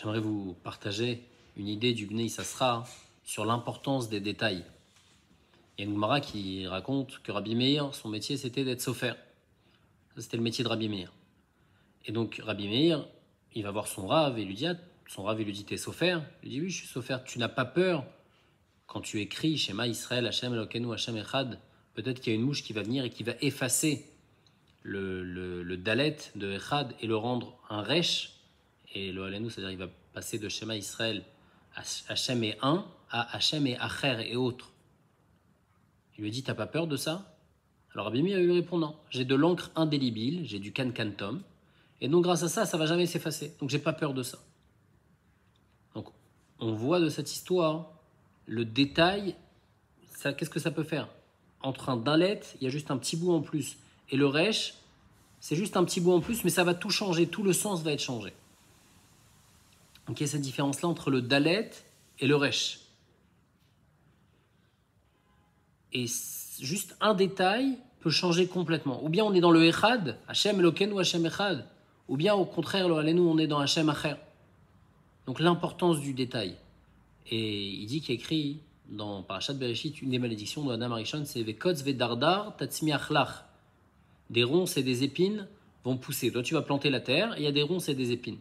J'aimerais vous partager une idée du Bnei Sassra sur l'importance des détails. Il y a une Gemara qui raconte que Rabbi Meir, son métier, c'était d'être sofer. Ça, c'était le métier de Rabbi Meir. Et donc, Rabbi Meir, il va voir son Rav et lui dit, son Rav, il lui dit, t'es sofer? Il lui dit, oui, je suis sofer. Tu n'as pas peur quand tu écris Shema Israël, Hashem Elokeinu, Hashem Echad, peut-être qu'il y a une mouche qui va venir et qui va effacer le dalet de Echad et le rendre un resh. Et le Halenu, c'est-à-dire il va passer de Shema Israël, Hashem est un, à Hashem est Acher et autre. Il lui dit, t'as pas peur de ça? Alors Rabbi Meir lui répond, non, j'ai de l'encre indélébile, j'ai du kankantom, et donc grâce à ça, ça va jamais s'effacer. Donc j'ai pas peur de ça. Donc on voit de cette histoire le détail, qu'est-ce que ça peut faire? Entre un dalet, il y a juste un petit bout en plus, et le resh, c'est juste un petit bout en plus, mais ça va tout changer, tout le sens va être changé. Donc il y a cette différence-là entre le dalet et le resh. Et juste un détail peut changer complètement. Ou bien on est dans le Echad, Hashem Elokeinu, Hashem Echad. Ou bien au contraire, le Halenu, on est dans Hashem Acher. Donc l'importance du détail. Et il dit qu'il y a écrit dans Parashat Bereshit, une des malédictions de Adam Arishon, c'est Vekotz Vedardar Tatsmi Achlach. Des ronces et des épines vont pousser. Toi, tu vas planter la terre et il y a des ronces et des épines.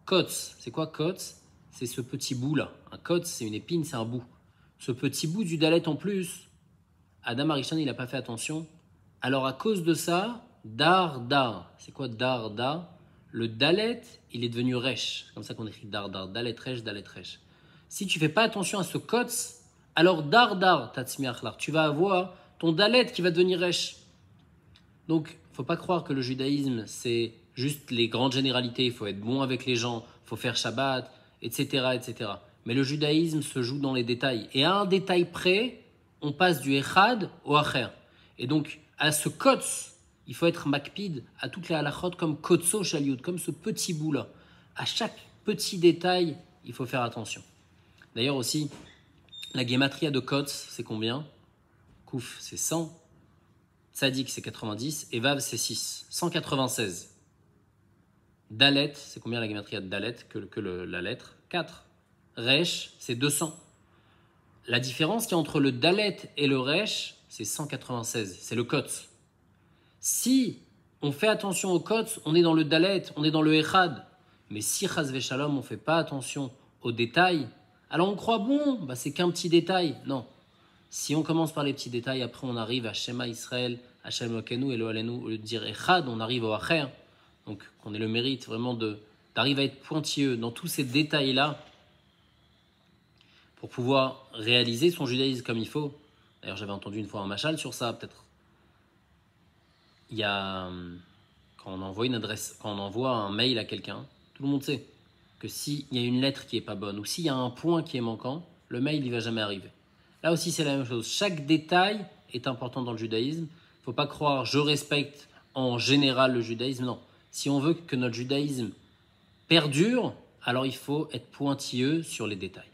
Kotz, c'est quoi Kotz? C'est ce petit bout-là. Un Kotz, c'est une épine, c'est un bout. Ce petit bout du dalet en plus, Adam Arishon, il n'a pas fait attention. Alors à cause de ça, dar. C'est quoi dar? Le dalet, il est devenu resh. C'est comme ça qu'on écrit dar. Dalet resh. Si tu fais pas attention à ce kotz, alors dar, tatsmi achlar. Tu vas avoir ton dalet qui va devenir resh. Donc, faut pas croire que le judaïsme, c'est juste les grandes généralités. Il faut être bon avec les gens, il faut faire Shabbat, etc. Mais le judaïsme se joue dans les détails. Et à un détail près, on passe du Echad au Acher. Et donc, à ce kotz, il faut être makpid à toutes les halachot comme kotzo shaliut, comme ce petit bout-là. À chaque petit détail, il faut faire attention. D'ailleurs aussi, la gematria de kotz, c'est combien? Kouf, c'est 100. Tzadik, c'est 90. Et Vav, c'est 6. 196. Dalet, c'est combien la gematria de Dalet que la lettre? 4. Resh, c'est 200. La différence qu'il y a entre le dalet et le resh, c'est 196. C'est le kotz. Si on fait attention au kotz, on est dans le dalet, on est dans le echad. Mais si chas v'shalom, on ne fait pas attention aux détails, alors on croit, c'est qu'un petit détail. Non. Si on commence par les petits détails, après on arrive à Shema Israël, Hashem Elokeinu, Elo Halenu, au lieu de dire echad, on arrive au acher. Donc on ait le mérite vraiment d'arriver à être pointilleux dans tous ces détails-là, pour pouvoir réaliser son judaïsme comme il faut. D'ailleurs, j'avais entendu une fois un machal sur ça, peut-être. Il y a, quand on envoie un mail à quelqu'un, tout le monde sait que s'il y a une lettre qui n'est pas bonne, ou s'il y a un point qui est manquant, le mail, il ne va jamais arriver. Là aussi, c'est la même chose. Chaque détail est important dans le judaïsme. Il ne faut pas croire, je respecte en général le judaïsme. Non. Si on veut que notre judaïsme perdure, alors il faut être pointilleux sur les détails.